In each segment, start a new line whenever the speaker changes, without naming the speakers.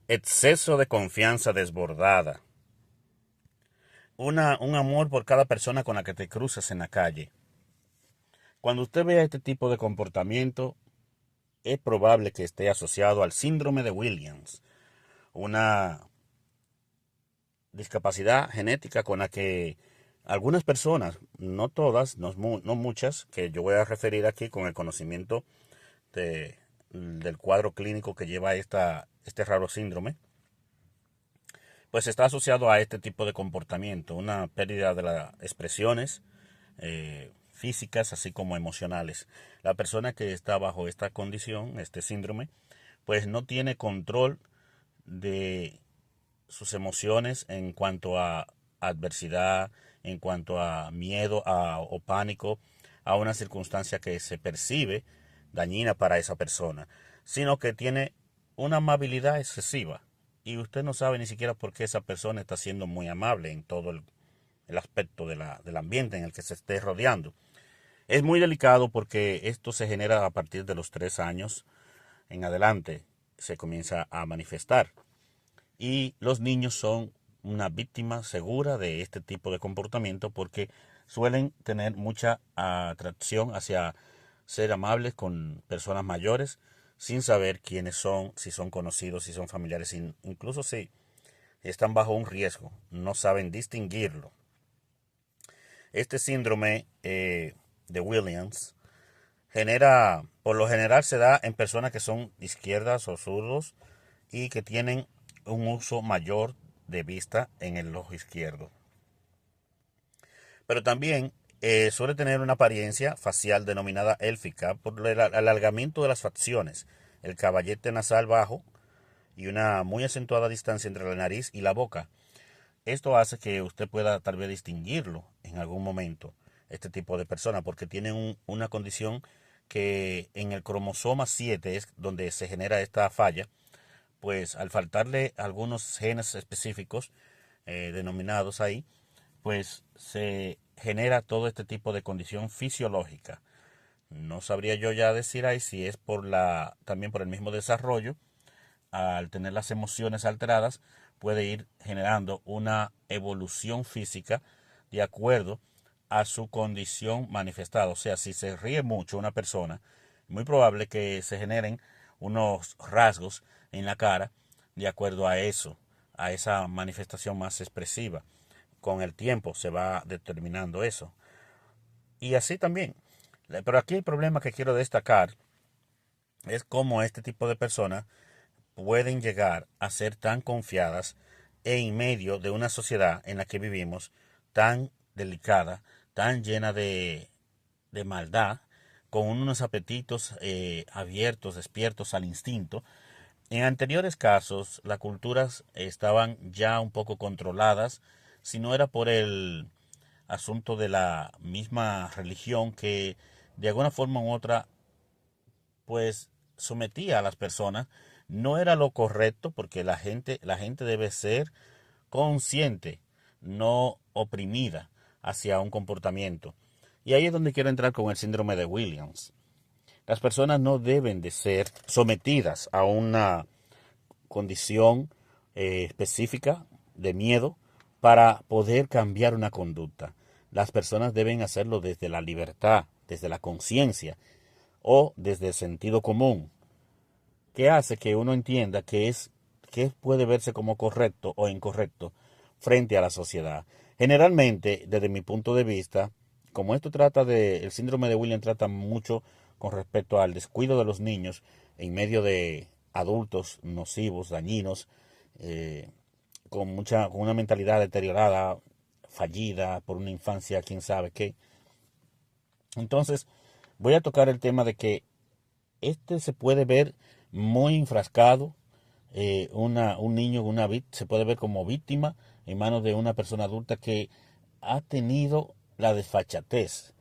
Exceso de confianza desbordada. Un amor por cada persona con la que te cruzas en la calle. Cuando usted vea este tipo de comportamiento, es probable que esté asociado al síndrome de Williams, una discapacidad genética con la que algunas personas, no todas, no muchas, que yo voy a referir aquí con el conocimiento del cuadro clínico que lleva este raro síndrome, pues está asociado a este tipo de comportamiento, una pérdida de las expresiones físicas así como emocionales. La persona que está bajo esta condición, este síndrome, pues no tiene control de sus emociones en cuanto a adversidad, en cuanto a miedo o pánico a una circunstancia que se percibe dañina para esa persona, sino que tiene una amabilidad excesiva y usted no sabe ni siquiera por qué esa persona está siendo muy amable en todo el aspecto del ambiente en el que se esté rodeando. Es muy delicado porque esto se genera a partir de los 3 años en adelante, se comienza a manifestar. Y los niños son una víctima segura de este tipo de comportamiento porque suelen tener mucha atracción hacia ser amables con personas mayores sin saber quiénes son, si son conocidos, si son familiares, incluso si están bajo un riesgo, no saben distinguirlo. Este síndrome de Williams por lo general se da en personas que son izquierdas o zurdos y que tienen un uso mayor de vista en el ojo izquierdo. Pero también suele tener una apariencia facial denominada élfica por el alargamiento de las facciones, el caballete nasal bajo y una muy acentuada distancia entre la nariz y la boca. Esto hace que usted pueda tal vez distinguirlo en algún momento, este tipo de persona, porque tiene una condición que en el cromosoma 7 es donde se genera esta falla, pues al faltarle algunos genes específicos denominados ahí, pues se genera todo este tipo de condición fisiológica. No sabría yo ya decir ahí si es también por el mismo desarrollo, al tener las emociones alteradas, puede ir generando una evolución física de acuerdo a su condición manifestada. O sea, si se ríe mucho una persona, muy probable que se generen unos rasgos en la cara de acuerdo a eso, a esa manifestación más expresiva. Con el tiempo se va determinando eso. Y así también. Pero aquí el problema que quiero destacar es cómo este tipo de personas pueden llegar a ser tan confiadas en medio de una sociedad en la que vivimos tan delicada, tan llena de maldad, con unos apetitos abiertos, despiertos al instinto. En anteriores casos, las culturas estaban ya un poco controladas, si no era por el asunto de la misma religión que de alguna forma u otra pues sometía a las personas. No era lo correcto porque la gente debe ser consciente, no oprimida hacia un comportamiento. Y ahí es donde quiero entrar con el síndrome de Williams. Las personas no deben de ser sometidas a una condición específica de miedo para poder cambiar una conducta. Las personas deben hacerlo desde la libertad, desde la conciencia o desde el sentido común, que hace que uno entienda que puede verse como correcto o incorrecto frente a la sociedad. Generalmente, desde mi punto de vista, como el síndrome de Williams trata mucho con respecto al descuido de los niños en medio de adultos nocivos, dañinos, eh, con una mentalidad deteriorada, fallida por una infancia, quién sabe qué. Entonces, voy a tocar el tema de que se puede ver muy enfrascado, un niño, se puede ver como víctima en manos de una persona adulta que ha tenido la desfachatez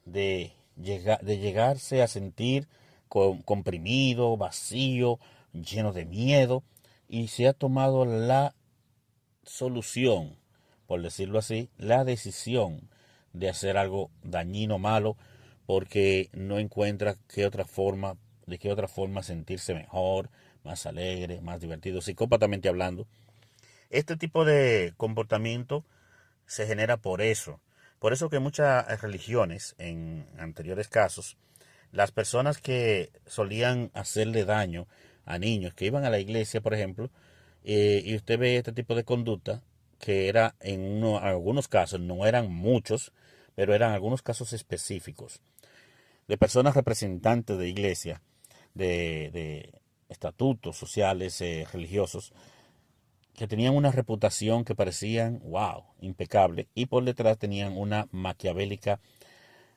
de llegarse a sentir comprimido, vacío, lleno de miedo, y se ha tomado la solución, por decirlo así, la decisión de hacer algo dañino, malo, porque no encuentra de qué otra forma sentirse mejor, más alegre, más divertido, psicópatamente hablando. Este tipo de comportamiento se genera por eso. Por eso que muchas religiones, en anteriores casos, las personas que solían hacerle daño a niños que iban a la iglesia, por ejemplo, y usted ve este tipo de conducta, que era algunos casos, no eran muchos, pero eran algunos casos específicos, de personas representantes de iglesia, de estatutos sociales, religiosos, que tenían una reputación que parecían, wow, impecable, y por detrás tenían una maquiavélica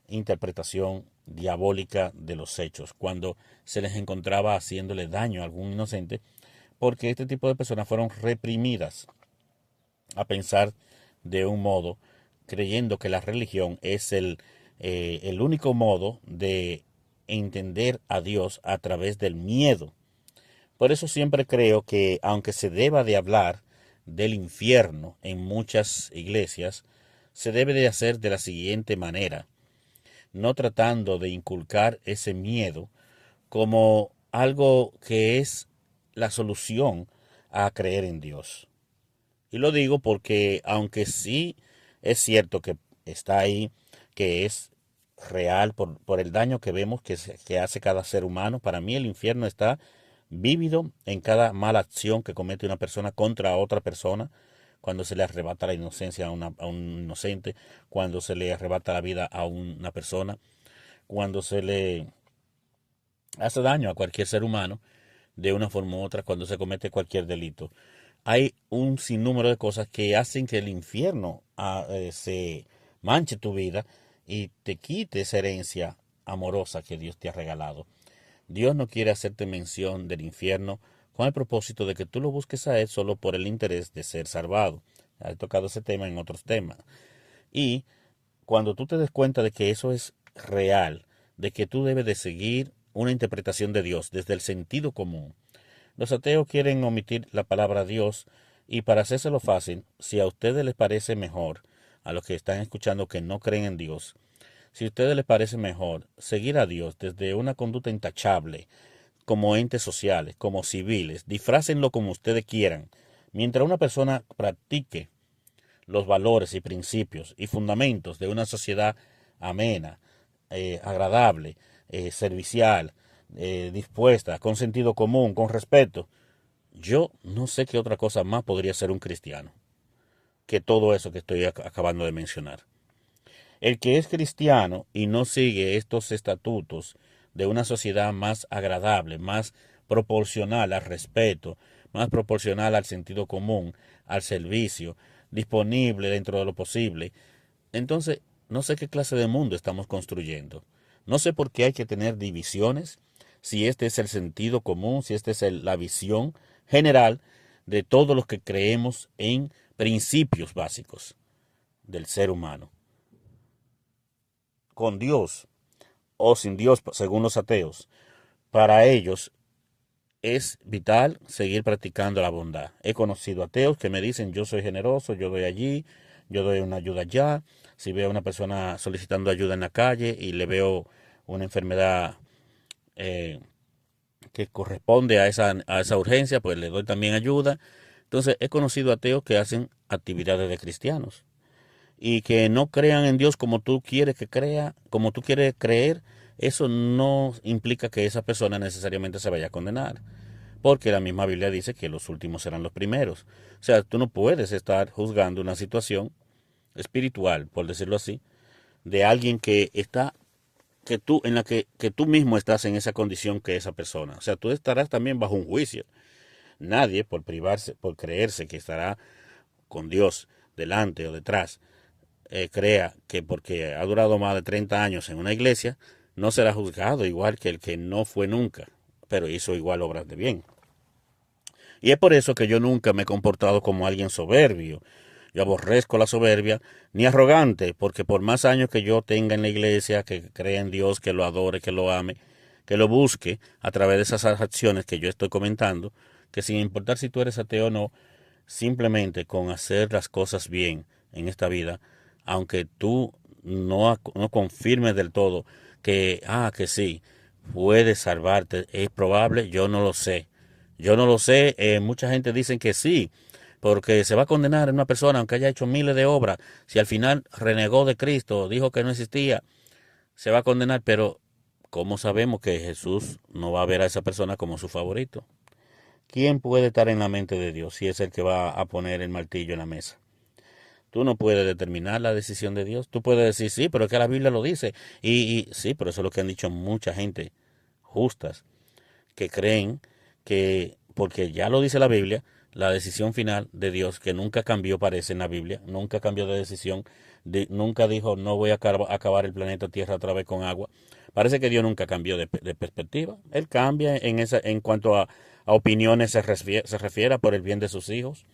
interpretación diabólica de los hechos, cuando se les encontraba haciéndole daño a algún inocente, porque este tipo de personas fueron reprimidas a pensar de un modo, creyendo que la religión es el único modo de entender a Dios a través del miedo. Por eso siempre creo que aunque se deba de hablar del infierno en muchas iglesias, se debe de hacer de la siguiente manera, no tratando de inculcar ese miedo como algo que es la solución a creer en Dios. Y lo digo porque aunque sí es cierto que está ahí, que es real por el daño que vemos que hace cada ser humano, para mí el infierno está vívido en cada mala acción que comete una persona contra otra persona, cuando se le arrebata la inocencia a un inocente, cuando se le arrebata la vida a una persona, cuando se le hace daño a cualquier ser humano de una forma u otra, cuando se comete cualquier delito. Hay un sinnúmero de cosas que hacen que el infierno se manche tu vida y te quite esa herencia amorosa que Dios te ha regalado. Dios no quiere hacerte mención del infierno con el propósito de que tú lo busques a Él solo por el interés de ser salvado. He tocado ese tema en otros temas. Y cuando tú te des cuenta de que eso es real, de que tú debes de seguir una interpretación de Dios desde el sentido común. Los ateos quieren omitir la palabra Dios y para hacérselo fácil, si a ustedes les parece mejor, a los que están escuchando que no creen en Dios, si a ustedes les parece mejor seguir a Dios desde una conducta intachable, como entes sociales, como civiles, disfrácenlo como ustedes quieran, mientras una persona practique los valores y principios y fundamentos de una sociedad amena, agradable, servicial, dispuesta, con sentido común, con respeto. Yo no sé qué otra cosa más podría ser un cristiano que todo eso que estoy acabando de mencionar. El que es cristiano y no sigue estos estatutos de una sociedad más agradable, más proporcional al respeto, más proporcional al sentido común, al servicio, disponible dentro de lo posible, entonces no sé qué clase de mundo estamos construyendo. No sé por qué hay que tener divisiones, si este es el sentido común, si esta es la visión general de todos los que creemos en principios básicos del ser humano. Con Dios o sin Dios, según los ateos, para ellos es vital seguir practicando la bondad. He conocido ateos que me dicen, yo soy generoso, yo doy allí, yo doy una ayuda allá. Si veo a una persona solicitando ayuda en la calle y le veo una enfermedad eh, que corresponde a esa urgencia, pues le doy también ayuda. Entonces he conocido ateos que hacen actividades de cristianos y que no crean en Dios como tú quieres que crea, como tú quieres creer. Eso no implica que esa persona necesariamente se vaya a condenar, porque la misma Biblia dice que los últimos serán los primeros. O sea, tú no puedes estar juzgando una situación espiritual, por decirlo así, de alguien que está, que tú mismo estás en esa condición que esa persona. O sea, tú estarás también bajo un juicio. Nadie, por privarse, por creerse que estará con Dios delante o detrás, crea que porque ha durado más de 30 años en una iglesia, no será juzgado igual que el que no fue nunca, pero hizo igual obras de bien. Y es por eso que yo nunca me he comportado como alguien soberbio. Yo aborrezco la soberbia, ni arrogante, porque por más años que yo tenga en la iglesia, que crea en Dios, que lo adore, que lo ame, que lo busque a través de esas acciones que yo estoy comentando, que sin importar si tú eres ateo o no, simplemente con hacer las cosas bien en esta vida, aunque tú no confirmes del todo que sí, puedes salvarte, es probable, yo no lo sé. Yo no lo sé, mucha gente dice que sí, porque se va a condenar a una persona aunque haya hecho miles de obras. Si al final renegó de Cristo, dijo que no existía, se va a condenar, pero ¿cómo sabemos que Jesús no va a ver a esa persona como su favorito? ¿Quién puede estar en la mente de Dios si es el que va a poner el martillo en la mesa? Tú no puedes determinar la decisión de Dios. Tú puedes decir, sí, pero es que la Biblia lo dice. Y sí, pero eso es lo que han dicho mucha gente justas, que creen que, porque ya lo dice la Biblia, la decisión final de Dios, que nunca cambió, parece en la Biblia, nunca cambió de decisión, nunca dijo, no voy a acabar el planeta Tierra otra vez con agua. Parece que Dios nunca cambió de perspectiva. Él cambia en cuanto a opiniones se refiere por el bien de sus hijos.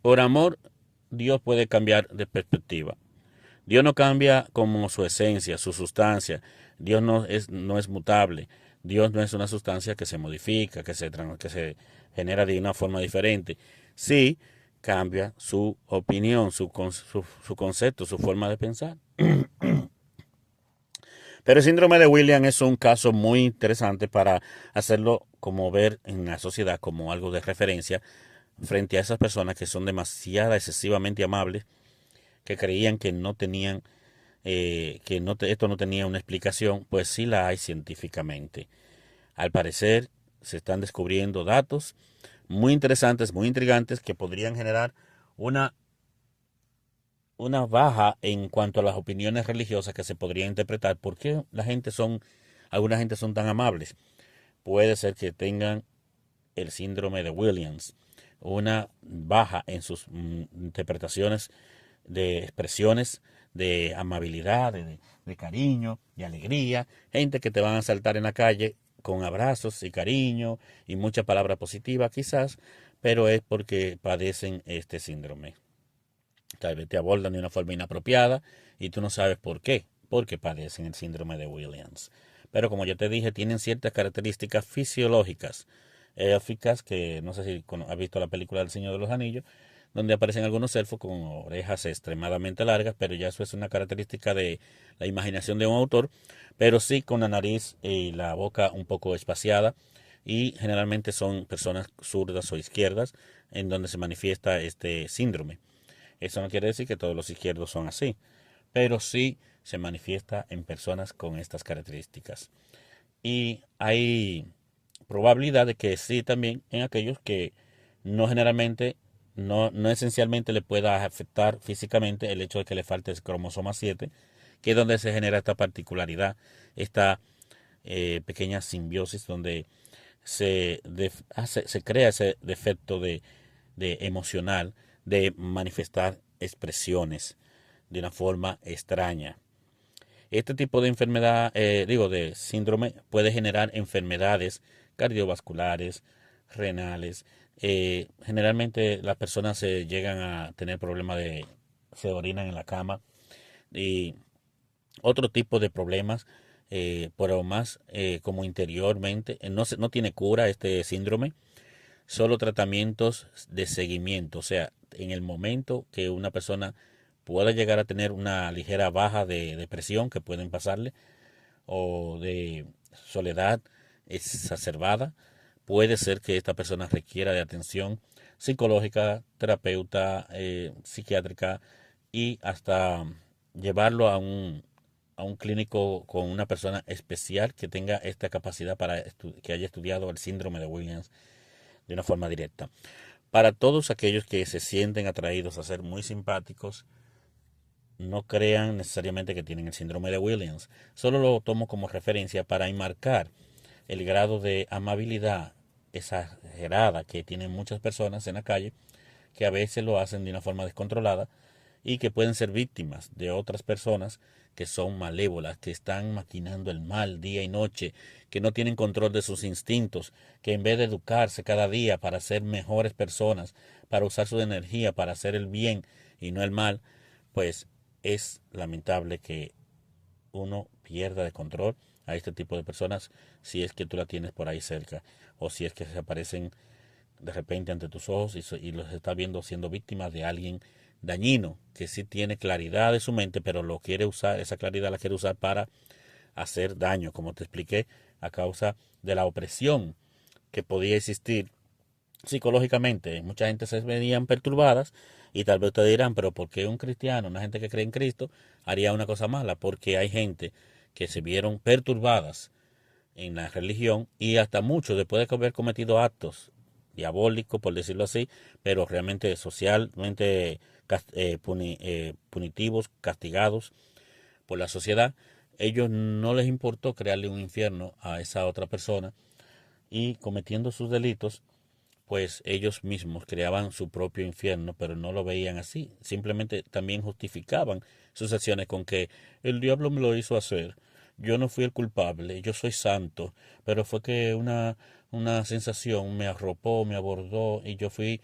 Por amor, Dios puede cambiar de perspectiva. Dios no cambia como su esencia, su sustancia. Dios no es mutable. Dios no es una sustancia que se modifica, que se genera de una forma diferente. Sí, cambia su opinión, su concepto, su forma de pensar. Pero el síndrome de William es un caso muy interesante para hacerlo como ver en la sociedad como algo de referencia frente a esas personas que son demasiado excesivamente amables, que creían que no tenían esto no tenía una explicación, pues sí la hay científicamente. Al parecer se están descubriendo datos muy interesantes, muy intrigantes, que podrían generar una, una baja en cuanto a las opiniones religiosas que se podrían interpretar. ¿Por qué alguna gente son tan amables? Puede ser que tengan el síndrome de Williams, una baja en sus interpretaciones de expresiones de amabilidad, de cariño, de alegría, gente que te van a saltar en la calle con abrazos y cariño y mucha palabra positiva quizás, pero es porque padecen este síndrome. Tal vez te abordan de una forma inapropiada y tú no sabes por qué, porque padecen el síndrome de Williams. Pero como yo te dije, tienen ciertas características fisiológicas, élficas, que no sé si has visto la película del Señor de los Anillos, donde aparecen algunos elfos con orejas extremadamente largas, pero ya eso es una característica de la imaginación de un autor, pero sí con la nariz y la boca un poco espaciada, y generalmente son personas zurdas o izquierdas en donde se manifiesta este síndrome. Eso no quiere decir que todos los izquierdos son así, pero sí se manifiesta en personas con estas características. Y hay probabilidad de que sí también en aquellos que no generalmente, no esencialmente le pueda afectar físicamente el hecho de que le falte el cromosoma 7, que es donde se genera esta particularidad, esta pequeña simbiosis donde se crea ese defecto de emocional de manifestar expresiones de una forma extraña. Este tipo de enfermedad, de síndrome, puede generar enfermedades cardiovasculares, renales. Generalmente las personas se llegan a tener problemas se orinan en la cama y otro tipo de problemas, pero más como interiormente. No tiene cura este síndrome, solo tratamientos de seguimiento. O sea, en el momento que una persona pueda llegar a tener una ligera baja de depresión que pueden pasarle o de soledad exacerbada, puede ser que esta persona requiera de atención psicológica, terapeuta, psiquiátrica y hasta llevarlo a un clínico con una persona especial que tenga esta capacidad que haya estudiado el síndrome de Williams de una forma directa. Para todos aquellos que se sienten atraídos a ser muy simpáticos, no crean necesariamente que tienen el síndrome de Williams. Solo lo tomo como referencia para enmarcar el grado de amabilidad exagerada que tienen muchas personas en la calle, que a veces lo hacen de una forma descontrolada y que pueden ser víctimas de otras personas que son malévolas, que están maquinando el mal día y noche, que no tienen control de sus instintos, que en vez de educarse cada día para ser mejores personas, para usar su energía para hacer el bien y no el mal, pues es lamentable que uno pierda de control a este tipo de personas si es que tú la tienes por ahí cerca o si es que se aparecen de repente ante tus ojos y los estás viendo siendo víctimas de alguien dañino que sí tiene claridad de su mente, pero lo quiere usar, esa claridad la quiere usar para hacer daño, como te expliqué, a causa de la opresión que podía existir psicológicamente. Mucha gente se veían perturbadas y tal vez ustedes dirán, pero ¿por qué un cristiano, una gente que cree en Cristo, haría una cosa mala? Porque hay gente que se vieron perturbadas en la religión y hasta muchos después de haber cometido actos diabólicos, por decirlo así, pero realmente socialmente punitivos, castigados por la sociedad, ellos no les importó crearle un infierno a esa otra persona y cometiendo sus delitos, pues ellos mismos creaban su propio infierno, pero no lo veían así. Simplemente también justificaban sus acciones con que el diablo me lo hizo hacer. Yo no fui el culpable, yo soy santo, pero fue que una sensación me arropó, me abordó y yo fui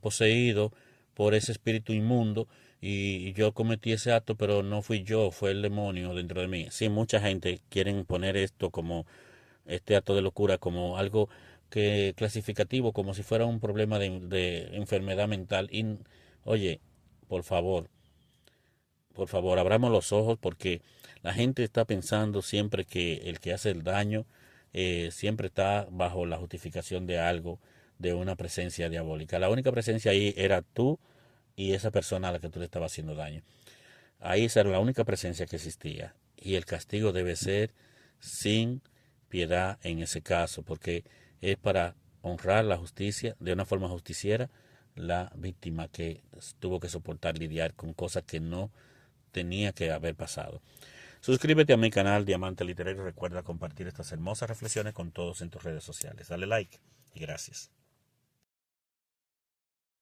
poseído por ese espíritu inmundo y yo cometí ese acto, pero no fui yo, fue el demonio dentro de mí. Sí, mucha gente quiere poner esto como este acto de locura como algo que clasificativo, como si fuera un problema de enfermedad mental. Y, oye, por favor, por favor, abramos los ojos porque la gente está pensando siempre que el que hace el daño siempre está bajo la justificación de algo, de una presencia diabólica. La única presencia ahí era tú y esa persona a la que tú le estabas haciendo daño. Ahí esa era la única presencia que existía. Y el castigo debe ser sin piedad en ese caso, porque es para honrar la justicia de una forma justiciera la víctima que tuvo que soportar lidiar con cosas que no tenía que haber pasado. Suscríbete a mi canal Diamante Literario y recuerda compartir estas hermosas reflexiones con todos en tus redes sociales. Dale like y gracias.